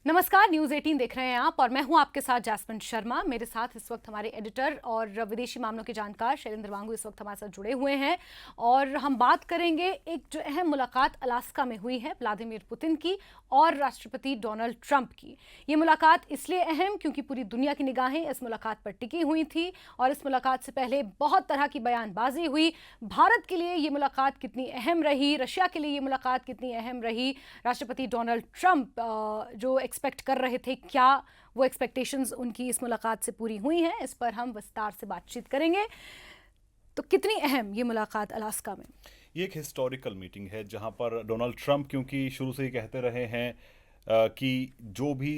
नमस्कार, न्यूज़ 18 देख रहे हैं आप और मैं हूं आपके साथ जैस्मिन शर्मा। मेरे साथ इस वक्त हमारे एडिटर और विदेशी मामलों के जानकार शैलेंद्र वांगू इस वक्त हमारे साथ जुड़े हुए हैं और हम बात करेंगे एक जो अहम मुलाकात अलास्का में हुई है व्लादिमीर पुतिन की और राष्ट्रपति डोनाल्ड ट्रंप की। ये मुलाकात इसलिए अहम क्योंकि पूरी दुनिया की निगाहें इस मुलाकात पर टिकी हुई थी और इस मुलाकात से पहले बहुत तरह की बयानबाजी हुई। भारत के लिए ये मुलाकात कितनी अहम रही, रशिया के लिए ये मुलाकात कितनी अहम रही, राष्ट्रपति डोनाल्ड ट्रंप जो एक्सपेक्ट कर रहे थे, क्या वो एक्सपेक्टेशंस उनकी इस मुलाकात से पूरी हुई हैं, इस पर हम विस्तार से बातचीत करेंगे। तो कितनी अहम ये मुलाकात अलास्का में? ये एक हिस्टोरिकल मीटिंग है जहां पर डोनाल्ड ट्रंप क्योंकि शुरू से ही कहते रहे हैं कि जो भी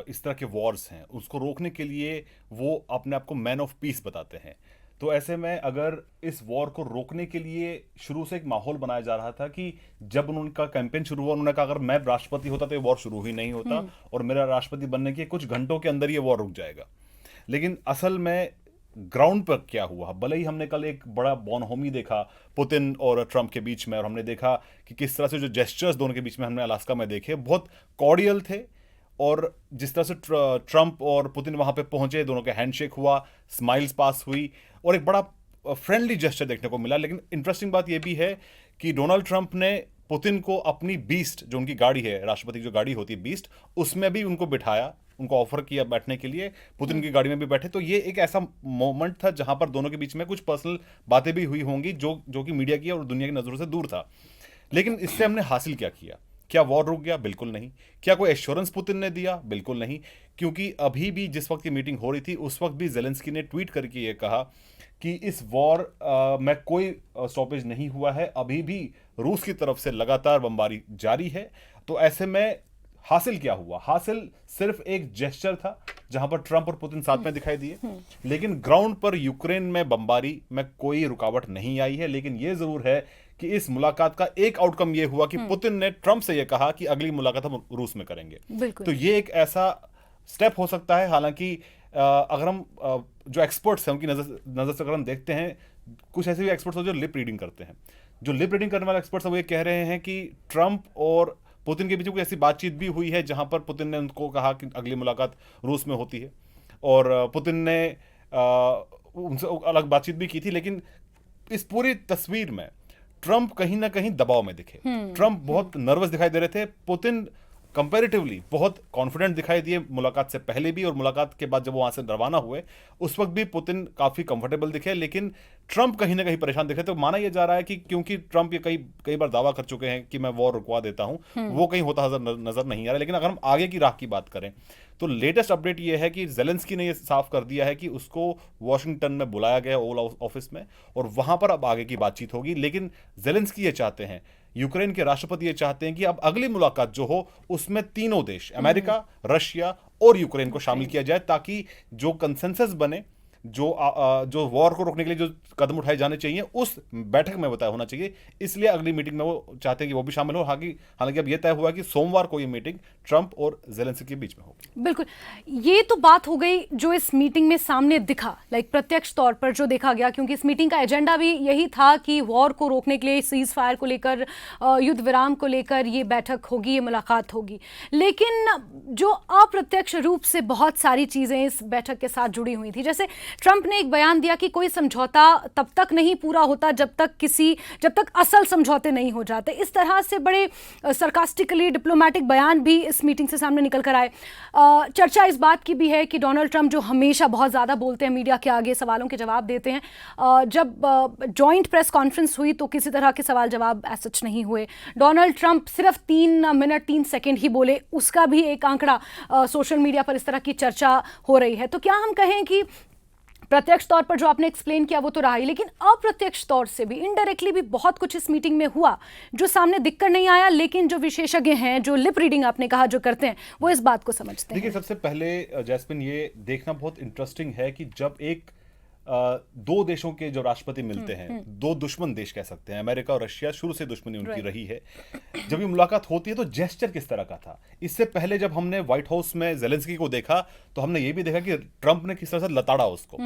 इस तरह के वॉर्स हैं उसको रोकने के लिए वो अपने आप को मैन ऑफ पीस बताते हैं। तो ऐसे में अगर इस वॉर को रोकने के लिए शुरू से एक माहौल बनाया जा रहा था कि जब उनका कैंपेन शुरू हुआ उन्होंने कहा अगर मैं राष्ट्रपति होता तो ये वॉर शुरू ही नहीं होता और मेरा राष्ट्रपति बनने के कुछ घंटों के अंदर ये वॉर रुक जाएगा। लेकिन असल में ग्राउंड पर क्या हुआ, भले ही हमने कल एक बड़ा बॉनहोमी देखा पुतिन और ट्रंप के बीच में और हमने देखा कि किस तरह से जो जेस्चर्स दोनों के बीच में हमने अलास्का में देखे बहुत कॉर्डियल थे और जिस तरह से ट्रंप और पुतिन वहां पे पहुंचे, दोनों के हैंडशेक हुआ, स्माइल्स पास हुई और एक बड़ा फ्रेंडली जेस्चर देखने को मिला। लेकिन इंटरेस्टिंग बात यह भी है कि डोनाल्ड ट्रंप ने पुतिन को अपनी बीस्ट, जो उनकी गाड़ी है, राष्ट्रपति की जो गाड़ी होती है बीस्ट, उसमें भी उनको बिठाया, उनको ऑफर किया बैठने के लिए, पुतिन की गाड़ी में भी बैठे। तो ये एक ऐसा मोमेंट था जहां पर दोनों के बीच में कुछ पर्सनल बातें भी हुई होंगी जो कि मीडिया की और दुनिया की नजरों से दूर था। लेकिन इससे हमने हासिल क्या किया? क्या वॉर रुक गया? बिल्कुल नहीं। क्या कोई एश्योरेंस पुतिन ने दिया? बिल्कुल नहीं। क्योंकि अभी भी जिस वक्त की मीटिंग हो रही थी उस वक्त भी जेलेंस्की ने ट्वीट करके ये कहा कि इस वॉर में कोई स्टॉपेज नहीं हुआ है, अभी भी रूस की तरफ से लगातार बमबारी जारी है। तो ऐसे में हासिल क्या हुआ? हासिल सिर्फ एक जेस्चर था जहां पर ट्रंप और पुतिन साथ में दिखाई दिए, लेकिन ग्राउंड पर यूक्रेन में बमबारी में कोई रुकावट नहीं आई है। लेकिन यह जरूर है कि इस मुलाकात का एक आउटकम यह हुआ कि पुतिन ने ट्रंप से यह कहा कि अगली मुलाकात हम रूस में करेंगे। तो यह एक ऐसा स्टेप हो सकता है। हालांकि अगर हम जो एक्सपर्ट्स हैं उनकी नजर से अगर हम देखते हैं, कुछ ऐसे भी एक्सपर्ट्स हैं जो लिप रीडिंग करते हैं। जो लिप रीडिंग करने वाले एक्सपर्ट्स हैं वो ये कह रहे हैं कि ट्रंप और पुतिन के बीच कोई ऐसी बातचीत भी हुई है जहां पर पुतिन ने उनको कहा कि अगली मुलाकात रूस में होती है और पुतिन ने उनसे अलग बातचीत भी की थी। लेकिन इस पूरी तस्वीर में ट्रंप कहीं ना कहीं दबाव में दिखे। ट्रंप बहुत नर्वस दिखाई दे रहे थे। पुतिन कंपैरेटिवली बहुत कॉन्फिडेंट दिखाई दिए मुलाकात से पहले भी और मुलाकात के बाद जब वो वहां से रवाना हुए उस वक्त भी पुतिन काफी कंफर्टेबल दिखे। लेकिन ट्रंप कहीं ना कहीं परेशान दिखे। तो माना यह जा रहा है कि क्योंकि ट्रंप ये कई बार दावा कर चुके हैं कि मैं वॉर रुकवा देता हूं, वो कहीं होता नजर नहीं आ रहा। लेकिन अगर हम आगे की राह की बात करें तो लेटेस्ट अपडेट यह है कि जेलेंस्की ने यह साफ कर दिया है कि उसको वॉशिंगटन में बुलाया गया ओवल ऑफिस में और वहां पर अब आगे की बातचीत होगी। लेकिन जेलेंस्की ये चाहते हैं, यूक्रेन के राष्ट्रपति ये चाहते हैं कि अब अगली मुलाकात जो हो उसमें तीनों देश, अमेरिका, रशिया और यूक्रेन को शामिल किया जाए ताकि जो कंसेंसस बने, जो वॉर को रोकने के लिए जो कदम उठाए जाने चाहिए उस बैठक में बताया होना चाहिए। इसलिए अगली मीटिंग में वो चाहते हैं कि वो भी शामिल हो। हालांकि अब यह तय हुआ कि सोमवार को ये मीटिंग ट्रंप और जेलेंस्की के बीच में होगी। बिल्कुल, ये तो बात हो गई जो इस मीटिंग में सामने दिखा, प्रत्यक्ष तौर पर जो देखा गया, क्योंकि इस मीटिंग का एजेंडा भी यही था कि वॉर को रोकने के लिए, सीज फायर को लेकर, युद्ध विराम को लेकर ये बैठक होगी, ये मुलाकात होगी। लेकिन जो अप्रत्यक्ष रूप से बहुत सारी चीजें इस बैठक के साथ जुड़ी हुई थी, जैसे ट्रंप ने एक बयान दिया कि कोई समझौता तब तक नहीं पूरा होता जब तक असल समझौते नहीं हो जाते। इस तरह से बड़े सरकास्टिकली डिप्लोमेटिक बयान भी इस मीटिंग से सामने निकल कर आए। चर्चा इस बात की भी है कि डोनाल्ड ट्रंप, जो हमेशा बहुत ज़्यादा बोलते हैं, मीडिया के आगे सवालों के जवाब देते हैं, जब जॉइंट प्रेस कॉन्फ्रेंस हुई तो किसी तरह के सवाल जवाब सच नहीं हुए। डोनाल्ड ट्रंप सिर्फ 3 मिनट 3 सेकेंड ही बोले, उसका भी एक आंकड़ा सोशल मीडिया पर इस तरह की चर्चा हो रही है। तो क्या हम कहें कि प्रत्यक्ष तौर पर जो आपने एक्सप्लेन किया वो तो रहा ही, लेकिन अप्रत्यक्ष तौर से भी, इनडायरेक्टली भी बहुत कुछ इस मीटिंग में हुआ जो सामने दिखकर नहीं आया, लेकिन जो विशेषज्ञ हैं, जो लिप रीडिंग आपने कहा जो करते हैं, वो इस बात को समझते हैं। देखिए, सबसे पहले जैस्मिन ये देखना बहुत इंटरेस्टिंग है कि जब एक दो देशों के जो राष्ट्रपति मिलते हैं, दो दुश्मन देश कह सकते हैं, अमेरिका और रशिया, शुरू से दुश्मनी उनकी रही है। जब ये मुलाकात होती है तो जेस्चर किस तरह का था? इससे पहले जब हमने व्हाइट हाउस में जेलेंस्की को देखा तो हमने ये भी देखा कि ट्रंप ने किस तरह से लताड़ा उसको।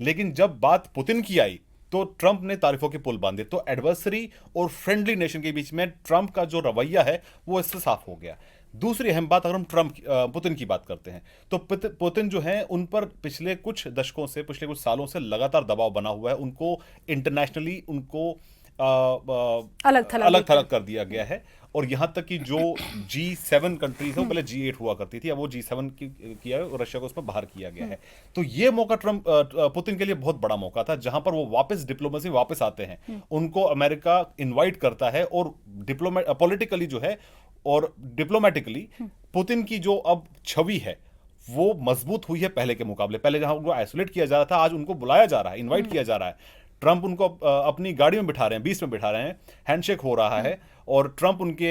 लेकिन जब बात पुतिन की आई तो ट्रंप ने तारीफों के पुल बांधे। तो एडवर्सरी और फ्रेंडली नेशन के बीच में ट्रंप का जो रवैया है वो इससे साफ हो गया। दूसरी अहम बात, अगर हम पुतिन की बात करते हैं तो पुतिन जो हैं उन पर पिछले कुछ दशकों से, पिछले कुछ सालों से लगातार दबाव बना हुआ है। उनको इंटरनेशनली उनको अलग थलग अलग थलग कर दिया गया है। और यहाँ तक कि जो G7 कंट्रीज है वो पहले G8 हुआ करती थी, अब वो G7 किया है और रशिया को उसमें बाहर किया गया है। तो ये मौका पुतिन के लिए बहुत बड़ा मौका था, जहां पर वो वापस डिप्लोमेसी वापस आते हैं। उनको अमेरिका इनवाइट करता है और पॉलिटिकली जो है और डिप्लोमेटिकली पुतिन की जो अब छवि है वो मजबूत हुई है पहले के मुकाबले। पहले जहां उनको आइसोलेट किया जा रहा था, आज उनको बुलाया जा रहा है, इनवाइट किया जा रहा है। ट्रंप उनको अपनी गाड़ी में बिठा रहे हैं, बीच में बिठा रहे हैं, हैंडशेक हो रहा है और ट्रंप उनके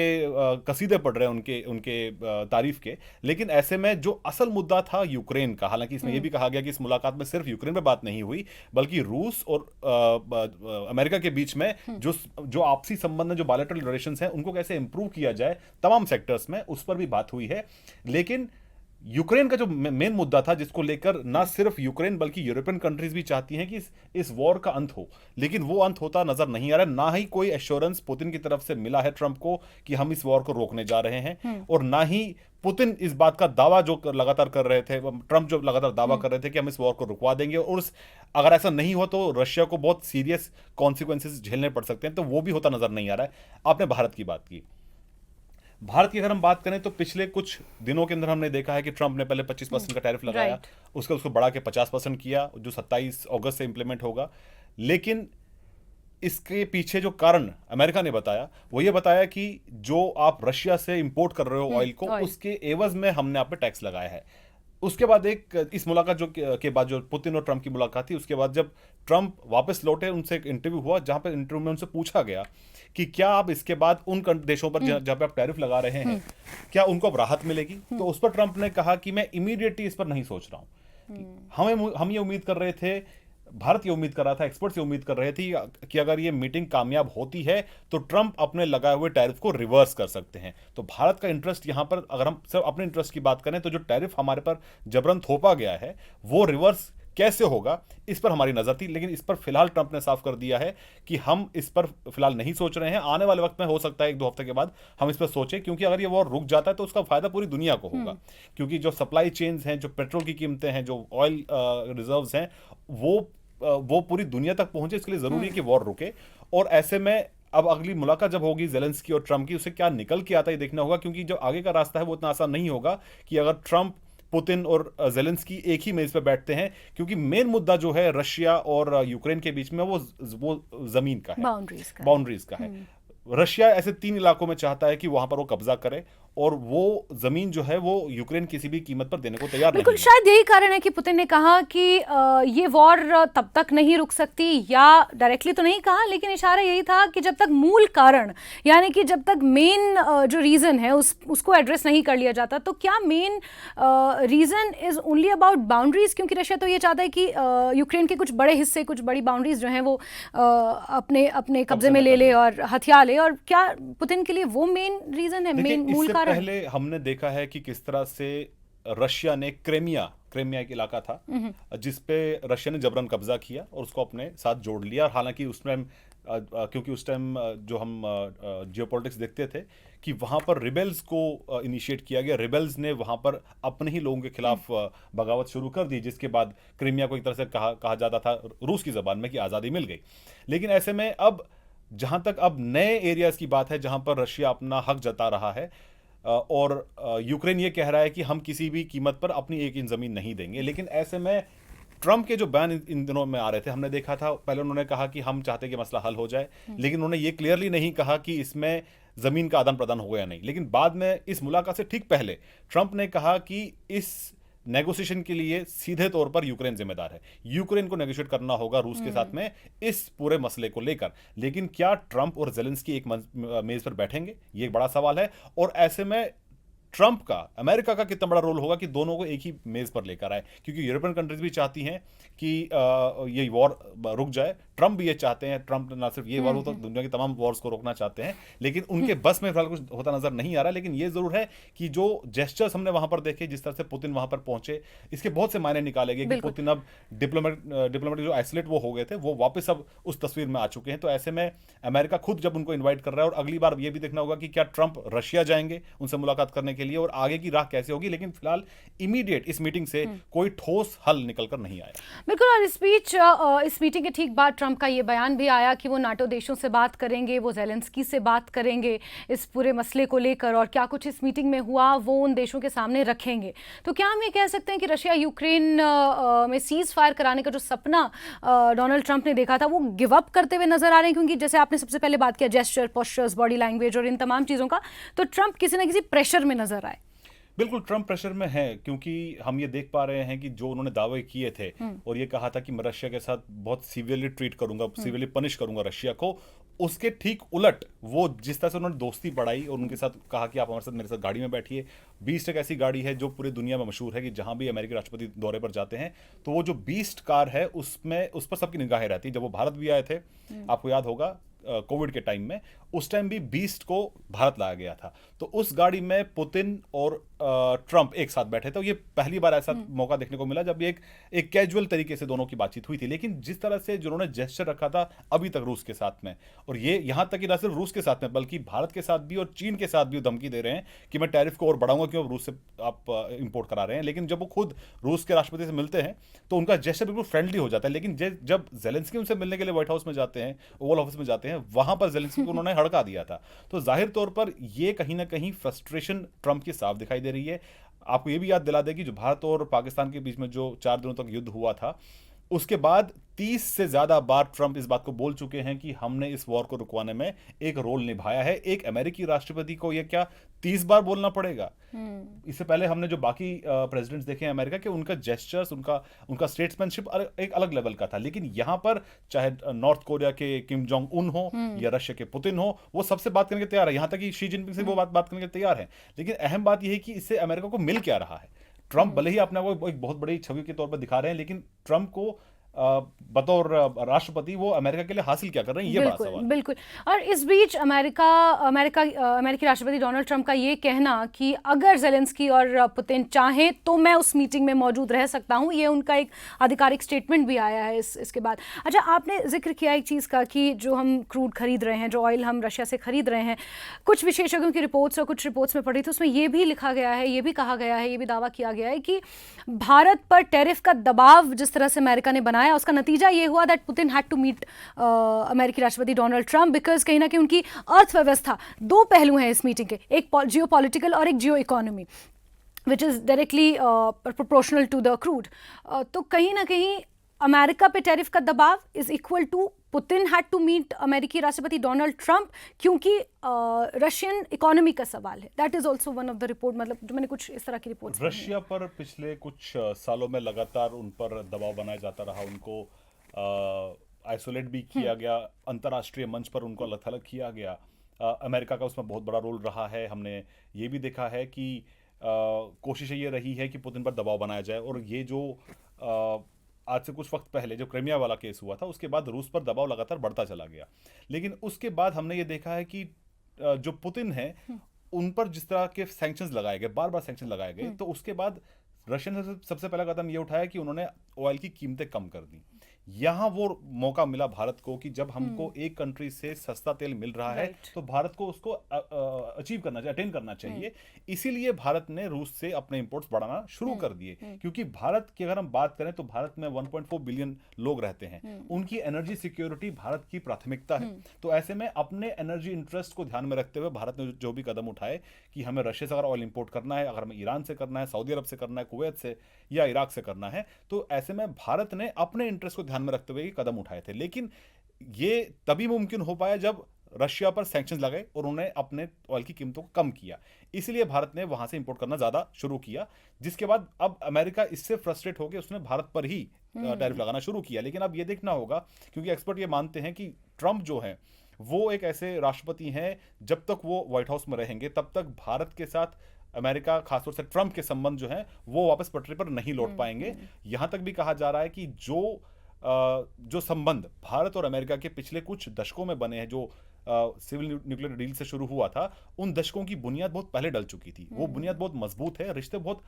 कसीदे पढ़ रहे हैं उनके उनके तारीफ के। लेकिन ऐसे में जो असल मुद्दा था यूक्रेन का, हालांकि इसमें यह भी कहा गया कि इस मुलाकात में सिर्फ यूक्रेन पे बात नहीं हुई, बल्कि रूस और अमेरिका के बीच में जो आपसी संबंध है, जो बायलैटरल रिलेशंस हैं, उनको कैसे इंप्रूव किया जाए तमाम सेक्टर्स में, उस पर भी बात हुई है। लेकिन यूक्रेन का जो मेन मुद्दा था, जिसको लेकर ना सिर्फ यूक्रेन बल्कि यूरोपियन कंट्रीज भी चाहती हैं कि इस वॉर का अंत हो, लेकिन वो अंत होता नजर नहीं आ रहा है। ना ही कोई एश्योरेंस पुतिन की तरफ से मिला है ट्रंप को कि हम इस वॉर को रोकने जा रहे हैं, और ना ही पुतिन इस बात का दावा जो लगातार कर रहे थे, ट्रंप जो लगातार दावा कर रहे थे कि हम इस वॉर को रुकवा देंगे, और अगर ऐसा नहीं हो तो रशिया को बहुत सीरियस कॉन्सिक्वेंसेस झेलने पड़ सकते हैं, तो वो भी होता नजर नहीं आ रहा है। आपने भारत की बात की, भारत की अगर हम बात करें तो पिछले कुछ दिनों के अंदर हमने देखा है कि ट्रंप ने पहले 25% का टैरिफ लगाया, उसको बढ़ा के 50% किया, जो 27 अगस्त से इंप्लीमेंट होगा। लेकिन इसके पीछे जो कारण अमेरिका ने बताया, वो ये बताया कि जो आप रशिया से इंपोर्ट कर रहे हो ऑयल को, उसके एवज में हमने आप पे टैक्स लगाया है। उसके बाद इस मुलाकात के बाद जो पुतिन और ट्रंप की मुलाकात थी, उसके बाद जब ट्रंप वापस लौटे, उनसे एक इंटरव्यू हुआ, जहां पर इंटरव्यू में उनसे पूछा गया कि क्या आप इसके बाद उन देशों पर जहां पे आप टैरिफ लगा रहे हैं, क्या उनको अब राहत मिलेगी? तो उस पर ट्रंप ने कहा कि मैं इमीडिएटली इस पर नहीं सोच रहा हूं। हम ये उम्मीद कर रहे थे, भारत ये उम्मीद कर रहा था, एक्सपर्ट्स ये उम्मीद कर रहे थे कि अगर ये मीटिंग कामयाब होती है तो ट्रंप अपने लगाए हुए टैरिफ को रिवर्स कर सकते हैं। तो भारत का इंटरेस्ट यहां पर, अगर हम सिर्फ अपने इंटरेस्ट की बात करें, तो जो टैरिफ हमारे पर जबरन थोपा गया है वो रिवर्स कैसे होगा, इस पर हमारी नजर थी। लेकिन इस पर फिलहाल ट्रंप ने साफ कर दिया है कि हम इस पर फिलहाल नहीं सोच रहे हैं। आने वाले वक्त में हो सकता है 1-2 हफ्ते के बाद हम इस पर सोचें, क्योंकि अगर ये वॉर रुक जाता है तो उसका फायदा पूरी दुनिया को होगा। क्योंकि जो सप्लाई चेन्स हैं, जो पेट्रोल की कीमतें हैं, जो ऑयल रिजर्व्स हैं, वो पूरी दुनिया तक पहुंचे, इसके लिए जरूरी है कि वॉर रुके। और ऐसे में अब अगली मुलाकात जब होगी जेलेंस्की और ट्रंप की, उससे क्या निकल के आता है देखना होगा, क्योंकि जो आगे का रास्ता है वो इतना आसान नहीं होगा कि अगर ट्रंप, पुतिन और जेलेंस्की एक ही मेज पर बैठते हैं, क्योंकि मेन मुद्दा जो है रशिया और यूक्रेन के बीच में वो जमीन का है, बाउंड्रीज का है। रशिया ऐसे 3 इलाकों में चाहता है कि वहां पर वो कब्जा करे, और वो जमीन जो है वो यूक्रेन किसी भी कीमत पर देने को तैयार नहीं है। बिल्कुल, शायद यही कारण है कि पुतिन ने कहा कि ये वॉर तब तक नहीं रुक सकती, या डायरेक्टली तो नहीं कहा, लेकिन इशारा यही था कि जब तक मूल कारण, यानी कि जब तक मेन जो रीजन है उसको एड्रेस नहीं कर लिया जाता। तो क्या main reason is only about boundaries? क्योंकि रशिया तो ये चाहता है कि यूक्रेन के कुछ बड़े हिस्से, कुछ बड़ी बाउंड्रीज जो हैं वो अपने अपने कब्जे में ले ले और हथिया ले, और क्या पुतिन के लिए वो मेन रीजन है, मेन मूल कारण? पहले हमने देखा है कि किस तरह से रशिया ने क्रेमिया एक इलाका था जिस पे रशिया ने जबरन कब्जा किया और उसको अपने साथ जोड़ लिया। हालांकि उस टाइम, क्योंकि उस टाइम जो हम जियोपॉलिटिक्स देखते थे कि वहां पर रिबेल्स को इनिशिएट किया गया, रिबेल्स ने वहां पर अपने ही लोगों के खिलाफ बगावत शुरू कर दी, जिसके बाद क्रीमिया को एक तरह से कहा जाता था रूस की जबान में कि आज़ादी मिल गई। लेकिन ऐसे में अब जहां तक अब नए एरियाज की बात है जहां पर रशिया अपना हक जता रहा है, और यूक्रेन ये कह रहा है कि हम किसी भी कीमत पर अपनी एक इंच जमीन नहीं देंगे। लेकिन ऐसे में ट्रंप के जो बयान इन दिनों में आ रहे थे, हमने देखा था पहले उन्होंने कहा कि हम चाहते हैं कि मसला हल हो जाए, लेकिन उन्होंने ये क्लियरली नहीं कहा कि इसमें जमीन का आदान प्रदान होगा या नहीं। लेकिन बाद में इस मुलाकात से ठीक पहले ट्रंप ने कहा कि इस नेगोशिएशन के लिए सीधे तौर पर यूक्रेन जिम्मेदार है, यूक्रेन को नेगोशिएट करना होगा रूस के साथ में इस पूरे मसले को लेकर। लेकिन क्या ट्रंप और जेलेंस्की एक मेज पर बैठेंगे, ये एक बड़ा सवाल है। और ऐसे में ट्रंप का, अमेरिका का कितना बड़ा रोल होगा कि दोनों को एक ही मेज पर लेकर आए, क्योंकि यूरोपियन कंट्रीज भी चाहती हैं कि ये वॉर रुक जाए, ट्रम्प भी ये चाहते हैं, ट्रम्प ना सिर्फ ये वॉर हो तो दुनिया की तमाम वॉर्स को रोकना चाहते हैं, लेकिन उनके बस में फिलहाल कुछ होता नजर नहीं आ रहा। लेकिन ये जरूर है कि जो जेस्चर्स हमने वहां पर देखे, जिस तरह से पुतिन वहां पर पहुंचे, इसके बहुत से मायने निकाले गए कि पुतिन अब डिप्लोमेटिक जो आइसोलेट वो हो गए थे, वो वापस अब उस तस्वीर में आ चुके हैं। तो ऐसे में अमेरिका खुद जब उनको इन्वाइट कर रहा है, और अगली बार ये भी देखना होगा कि क्या ट्रंप रशिया जाएंगे उनसे मुलाकात करने के लिए, और आगे की राह कैसे होगी। लेकिन फिलहाल इमीडिएट इस मीटिंग से कोई ठोस हल निकलकर नहीं आया। बिल्कुल। और इस बीच इस मीटिंग के ठीक बाद ट्रंप का ये बयान भी आया कि वो नाटो देशों से बात करेंगे, वो ज़ेलेंस्की से बात करेंगे इस पूरे मसले को लेकर, और क्या कुछ इस मीटिंग में हुआ वो उन देशों के सामने रखेंगे। तो क्या हम ये कह सकते हैं कि रशिया यूक्रेन में सीज फायर कराने का जो सपना डोनाल्ड ट्रंप ने देखा था, वो गिव अप करते हुए नजर आ रहे हैं? क्योंकि जैसे आपने सबसे पहले बात किया जेस्चर, पोस्चर्स, बॉडी लैंग्वेज और इन तमाम चीज़ों का, तो ट्रंप किसी ना किसी प्रेशर में नजर आए। बिल्कुल ट्रंप प्रेशर में है, क्योंकि हम ये देख पा रहे हैं कि जो उन्होंने दावे किए थे और ये कहा था कि मैं रशिया के साथ बहुत सीवियरली ट्रीट करूंगा, सीवियरली पनिश करूंगा रशिया को, उसके ठीक उलट वो जिस तरह से उन्होंने दोस्ती बढ़ाई और उनके साथ कहा कि आप हमारे साथ, मेरे साथ गाड़ी में बैठिए। बीस्ट एक ऐसी गाड़ी है जो पूरी दुनिया में मशहूर है कि जहां भी अमेरिकी राष्ट्रपति दौरे पर जाते हैं तो वो जो बीस्ट कार है उसमें उस पर सबकी निगाहें रहती है। जब वो भारत भी आए थे, आपको याद होगा कोविड के टाइम में, उस टाइम भी बीस्ट को भारत लाया गया था। तो उस गाड़ी में पुतिन और ट्रंप एक साथ बैठे थे। ये पहली बार ऐसा मौका देखने को मिला जब एक कैजुअल तरीके से दोनों की बातचीत हुई थी। लेकिन जिस तरह से जिन्होंने जेस्चर रखा था अभी तक रूस के साथ में, और ये यहां तक कि ना सिर्फ रूस के साथ में बल्कि भारत के साथ भी और चीन के साथ भी धमकी दे रहे हैं कि मैं टैरिफ को और बढ़ाऊंगा, क्यों रूस से आप इंपोर्ट करा रहे हैं। लेकिन जब वो खुद रूस के राष्ट्रपति से मिलते हैं तो उनका जेस्चर बिल्कुल फ्रेंडली हो जाता है। लेकिन जब ज़ेलेंस्की उनसे मिलने के लिए व्हाइट हाउस में जाते हैं, ओवल ऑफिस में जाते हैं, वहां पर ज़ेलेंस्की को उन्होंने हड़का दिया था। तो जाहिर तौर पर ये कहीं ना कहीं फ्रस्ट्रेशन ट्रंप की साफ दिखाई दे रही है। आपको ये भी याद दिला दें कि जो भारत और पाकिस्तान के बीच में जो 4 दिनों तक युद्ध हुआ था, उसके बाद 30 से ज्यादा बार ट्रंप इस बात को बोल चुके हैं कि हमने इस वॉर को रुकवाने में एक रोल निभाया है। एक अमेरिकी राष्ट्रपति को ये क्या 30 बार बोलना पड़ेगा? इससे पहले हमने जो बाकी प्रेसिडेंट्स देखे हैं अमेरिका के, उनका जेस्चर्स, उनका स्टेट्समैनशिप एक अलग लेवल का था। लेकिन यहां पर चाहे नॉर्थ कोरिया के किम जोंग उन हो या रशिया के पुतिन हो, वो सबसे बात करने के तैयार है। यहां तक कि शी जिनपिंग से वो बात करने के तैयार है। लेकिन अहम बात यह है कि इससे अमेरिका को मिल क्या रहा है। ट्रंप भले ही अपने को एक बहुत बड़ी छवि के तौर पर दिखा रहे हैं, लेकिन ट्रंप को बतौर राष्ट्रपति वो अमेरिका के लिए हासिल क्या कर रहे हैं, ये बड़ा सवाल। बिल्कुल। और इस बीच अमेरिकी राष्ट्रपति डोनाल्ड ट्रंप का ये कहना कि अगर ज़ेलेंस्की और पुतिन चाहें तो मैं उस मीटिंग में मौजूद रह सकता हूं, ये उनका एक आधिकारिक स्टेटमेंट भी आया है इसके बाद। अच्छा, आपने जिक्र किया एक चीज़ का कि जो हम क्रूड खरीद रहे हैं, जो ऑयल हम रशिया से खरीद रहे हैं, कुछ विशेषज्ञों की रिपोर्ट्स और कुछ रिपोर्ट्स में पढ़ी थी, उसमें ये भी लिखा गया है, ये भी कहा गया है, ये भी दावा किया गया है कि भारत पर टैरिफ का दबाव जिस तरह से अमेरिका ने बनाया, उसका नतीजा ये हुआ that Putin had to meet अमेरिकी राष्ट्रपति डोनाल्ड ट्रंप, बिकॉज कहीं ना कहीं उनकी अर्थव्यवस्था, दो पहलू हैं इस मीटिंग के, एक जियो पॉलिटिकल और एक geo economy, which is directly proportional to the crude. तो कहीं ना कहीं अमेरिका पे टैरिफ का दबाव is equal to Putin had to meet अमेरिकी राष्ट्रपति डोनाल्ड ट्रंप, क्योंकि रशियन इकोनॉमी का सवाल है। That is also one of the report, मतलब जो मैंने कुछ इस तरह की रिपोर्ट्स रशिया पर पिछले कुछ सालों में लगातार उन पर दबाव बनाया जाता रहा, उनको आइसोलेट भी किया गया, अंतर्राष्ट्रीय मंच पर उनको अलग थलग किया गया। अमेरिका का उसमें बहुत बड़ा रोल रहा है। हमने ये भी देखा है कि कोशिश ये रही है कि पुतिन पर दबाव बनाया जाए, और ये जो आज से कुछ वक्त पहले जो क्रीमिया वाला केस हुआ था, उसके बाद रूस पर दबाव लगातार बढ़ता चला गया। लेकिन उसके बाद हमने ये देखा है कि जो पुतिन है उन पर जिस तरह के सैंक्शंस लगाए गए, बार बार सैंक्शन लगाए गए, तो उसके बाद रशिया ने सबसे पहला कदम ये उठाया कि उन्होंने ऑयल की कीमतें कम कर दी। यहां वो मौका मिला भारत को कि जब हमको एक कंट्री से सस्ता तेल मिल रहा है तो भारत को उसको अचीव करना चाहिए, अटेन करना चाहिए। इसीलिए भारत ने रूस से अपने इंपोर्ट्स बढ़ाना शुरू कर दिए, क्योंकि भारत की अगर हम बात करें तो भारत में 1.4 बिलियन लोग रहते हैं, उनकी एनर्जी सिक्योरिटी भारत की प्राथमिकता है। तो ऐसे में अपने एनर्जी इंटरेस्ट को ध्यान में रखते हुए भारत ने जो भी कदम उठाए कि हमें रशिया से अगर ऑयल इंपोर्ट करना है, अगर हमें ईरान से करना है, सऊदी अरब से करना है, कुवैत से या इराक से करना है, तो ऐसे में भारत ने अपने इंटरेस्ट को ध्यान में रखते हुए कदम उठाए थे। लेकिन ये तभी मुमकिन हो पाया जब रशिया पर सैंक्शंस लगाए और उन्होंने अपने ऑयल की कीमतों को कम किया। इसलिए भारत ने वहां से इंपोर्ट करना ज्यादा शुरू किया, जिसके बाद अब अमेरिका इससे फ्रस्ट्रेट होकर उसने भारत पर ही टैरिफ लगाना शुरू किया। लेकिन अब ये देखना होगा, क्योंकि एक्सपर्ट ये मानते हैं कि ट्रंप जो है वो एक ऐसे राष्ट्रपति हैं, जब तक वो व्हाइट हाउस में रहेंगे तब तक भारत के साथ अमेरिका, खासतौर से ट्रंप के संबंध जो हैं वो वापस पटरी पर नहीं लौट पाएंगे। यहां तक भी कहा जा रहा है कि जो जो संबंध भारत और अमेरिका के पिछले कुछ दशकों में बने हैं, जो सिविल न्यूक्लियर डील से शुरू हुआ था, उन दशकों की बुनियाद बहुत पहले डल चुकी थी। वो बुनियाद बहुत मजबूत है, रिश्ते बहुत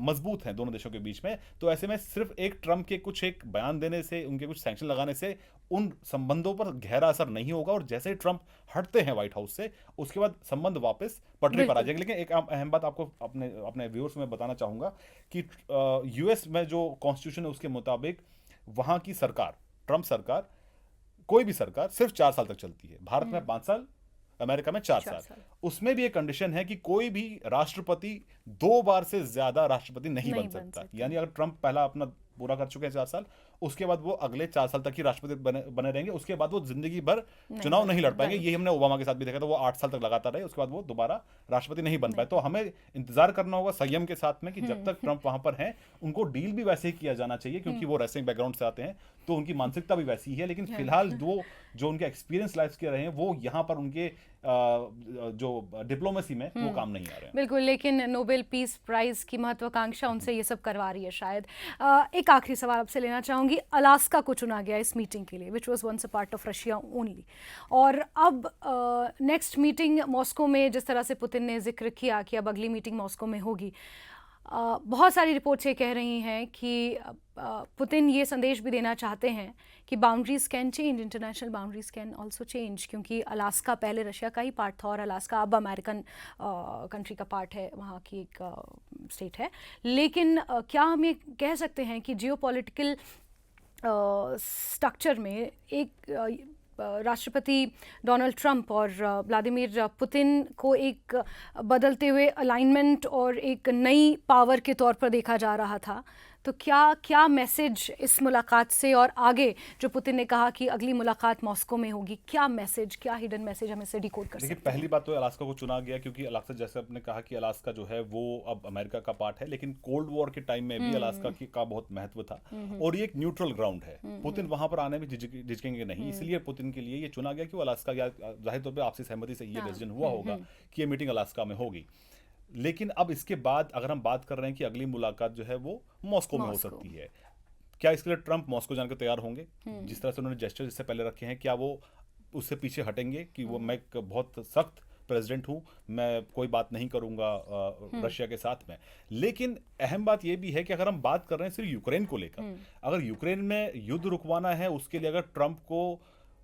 मजबूत हैं दोनों देशों के बीच में। तो ऐसे में सिर्फ एक ट्रम्प के कुछ एक बयान देने से, उनके कुछ सैंक्शन लगाने से उन संबंधों पर गहरा असर नहीं होगा, और जैसे ही ट्रम्प हटते हैं व्हाइट हाउस से, उसके बाद संबंध वापस पटरी पर आ जाएंगे। लेकिन एक अहम बात आपको अपने अपने व्यूअर्स में बताना चाहूंगा कि यूएस में जो कॉन्स्टिट्यूशन है उसके मुताबिक वहां की सरकार, ट्रम्प सरकार, कोई भी सरकार सिर्फ 4 साल तक चलती है। भारत में 5 साल, अमेरिका में 4 साल। उसमें भी एक कंडीशन है कि कोई भी राष्ट्रपति 2 बार से ज्यादा राष्ट्रपति नहीं बन सकता। यानी अगर ट्रम्प पहला अपना पूरा कर चुके हैं 4 साल, उसके बाद वो अगले 4 साल तक ही राष्ट्रपति बने रहेंगे। उसके बाद वो जिंदगी भर चुनाव नहीं लड़ पाएंगे। ये हमने ओबामा के साथ भी देखा था, वो 8 साल तक लगातार रहे, उसके बाद वो दोबारा राष्ट्रपति नहीं बन पाए। तो हमें इंतजार करना होगा संयम के साथ में कि जब तक ट्रम्प वहां पर हैं, उनको डील भी वैसे ही किया जाना चाहिए, क्योंकि वो रेसलिंग बैकग्राउंड से आते हैं, तो उनकी मानसिकता भी वैसी ही है। लेकिन फिलहाल वो जो उनके एक्सपीरियंस लाइफ के रहे हैं, वो यहाँ पर उनके जो डिप्लोमेसी में वो काम नहीं आ रहे हैं। बिल्कुल, लेकिन नोबेल पीस प्राइज की महत्वाकांक्षा उनसे ये सब करवा रही है शायद। एक आखिरी सवाल आपसे लेना चाहूंगी। अलास्का को चुना गया इस मीटिंग के लिए, which was once a part of Russia only, और अब नेक्स्ट मीटिंग मॉस्को में, जिस तरह से पुतिन ने जिक्र किया कि अब अगली मीटिंग मॉस्को में होगी, बहुत सारी रिपोर्ट्स ये कह रही हैं कि पुतिन ये संदेश भी देना चाहते हैं कि boundaries can change, international boundaries can also change, क्योंकि अलास्का पहले रशिया का ही पार्ट था और अलास्का अब अमेरिकन कंट्री का पार्ट है, वहाँ की एक स्टेट है। लेकिन क्या हम ये कह सकते हैं कि जियोपॉलिटिकल स्ट्रक्चर में एक राष्ट्रपति डोनाल्ड ट्रंप और व्लादिमीर पुतिन को एक बदलते हुए अलाइनमेंट और एक नई पावर के तौर पर देखा जा रहा था, तो क्या मैसेज इस मुलाकात से, और आगे जो पुतिन ने कहा कि अगली मुलाकात मॉस्को में होगी, क्या मैसेज, क्या हिडन मैसेज हम इससे डिकोड कर सकते हैं? पहली बात तो अलास्का को चुना गया क्योंकि अलास्का, जैसे आपने कहा कि अलास्का जो है वो अब अमेरिका का पार्ट है, लेकिन कोल्ड वॉर के टाइम में भी अलास्का का बहुत महत्व था, और ये एक न्यूट्रल ग्राउंड है। पुतिन वहां पर आने में झिझकेंगे नहीं, इसलिए पुतिन के लिए ये चुना गया कि वो अलास्का, जाहिर तौर पर आपसी सहमति से ये डिसीजन हुआ होगा कि ये मीटिंग अलास्का में होगी। लेकिन अब इसके बाद अगर हम बात कर रहे हैं कि अगली मुलाकात जो है वो मॉस्को में हो सकती है, क्या इसके लिए ट्रंप मॉस्को जाने को तैयार होंगे? जिस तरह से उन्होंने जेस्चर इससे पहले रखे हैं, क्या वो उससे पीछे हटेंगे कि वो मैं एक बहुत सख्त प्रेसिडेंट हूं, मैं कोई बात नहीं करूंगा रशिया के साथ में? लेकिन अहम बात यह भी है कि अगर हम बात कर रहे हैं सिर्फ यूक्रेन को लेकर, अगर यूक्रेन में युद्ध रुकवाना है, उसके लिए अगर ट्रंप को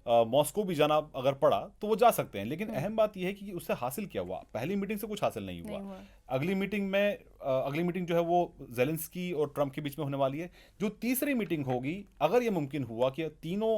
मॉस्को भी जाना अगर पड़ा तो वो जा सकते हैं। लेकिन अहम बात यह है कि उससे हासिल क्या हुआ? पहली मीटिंग से कुछ हासिल नहीं हुआ। अगली मीटिंग जो है वो जेलेंस्की और ट्रंप के बीच में होने वाली है। जो तीसरी मीटिंग होगी, अगर ये मुमकिन हुआ कि तीनों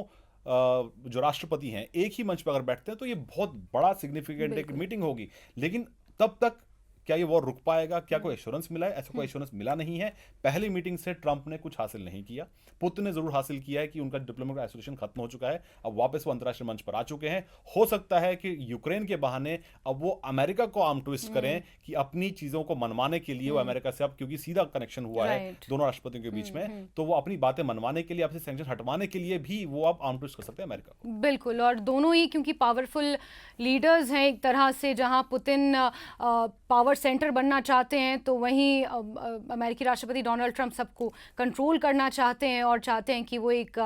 जो राष्ट्रपति हैं एक ही मंच पर अगर बैठते हैं, तो ये बहुत बड़ा सिग्निफिकेंट एक मीटिंग होगी। लेकिन तब तक क्या ये वॉर रुक पाएगा? क्या कोई एश्योरेंस मिला है? ऐसा कोई एश्योरेंस मिला नहीं है। पहली मीटिंग से ट्रंप ने कुछ हासिल नहीं किया। पुतिन ने जरूर हासिल किया है कि उनका डिप्लोमेटिक आइसोलेशन खत्म हो चुका है, अब वापस वो अंतर्राष्ट्रीय मंच पर आ चुके हैं। हो सकता है कि यूक्रेन के बहाने अब वो अमेरिका को आर्म ट्विस्ट करें कि अपनी चीजों को मनवाने के लिए वो अमेरिका से, अब क्योंकि सीधा कनेक्शन हुआ है दोनों राष्ट्रपतियों के बीच में, तो वो अपनी बातें मनवाने के लिए, आपसे सैंक्शन हटवाने के लिए भी वो अब आर्म ट्विस्ट कर सकते हैं अमेरिका को। बिल्कुल, और दोनों ही क्योंकि पावरफुल लीडर्स हैं एक तरह से, जहां पुतिन पावर सेंटर बनना चाहते हैं, तो वहीं अमेरिकी राष्ट्रपति डोनाल्ड ट्रंप सबको कंट्रोल करना चाहते हैं और चाहते हैं कि वो एक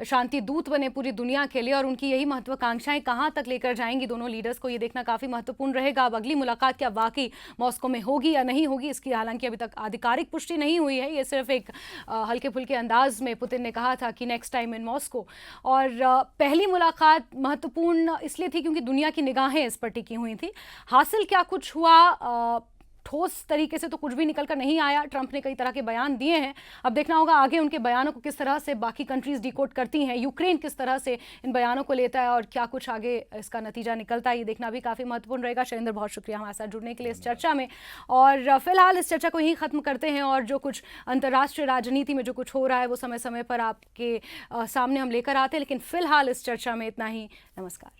शांति दूत बने पूरी दुनिया के लिए, और उनकी यही महत्वाकांक्षाएं कहां तक लेकर जाएंगी दोनों लीडर्स को, ये देखना काफ़ी महत्वपूर्ण रहेगा। अब अगली मुलाकात क्या वाकई मॉस्को में होगी या नहीं होगी, इसकी हालांकि अभी तक आधिकारिक पुष्टि नहीं हुई है। ये सिर्फ एक हल्के फुल्के अंदाज में पुतिन ने कहा था कि नेक्स्ट टाइम इन मॉस्को। और पहली मुलाकात महत्वपूर्ण इसलिए थी क्योंकि दुनिया की निगाहें इस पर टिकी हुई थी। हासिल क्या कुछ हुआ? ठोस तरीके से तो कुछ भी निकल कर नहीं आया। ट्रंप ने कई तरह के बयान दिए हैं, अब देखना होगा आगे उनके बयानों को किस तरह से बाकी कंट्रीज डिकोड करती हैं, यूक्रेन किस तरह से इन बयानों को लेता है, और क्या कुछ आगे इसका नतीजा निकलता है, ये देखना भी काफ़ी महत्वपूर्ण रहेगा। शैलेंद्र, बहुत शुक्रिया हमारे साथ जुड़ने के लिए इस चर्चा में। और फिलहाल इस चर्चा को यहीं ख़त्म करते हैं, और जो कुछ अंतर्राष्ट्रीय राजनीति में जो कुछ हो रहा है वो समय समय पर आपके सामने हम लेकर आते हैं, लेकिन फिलहाल इस चर्चा में इतना ही। नमस्कार।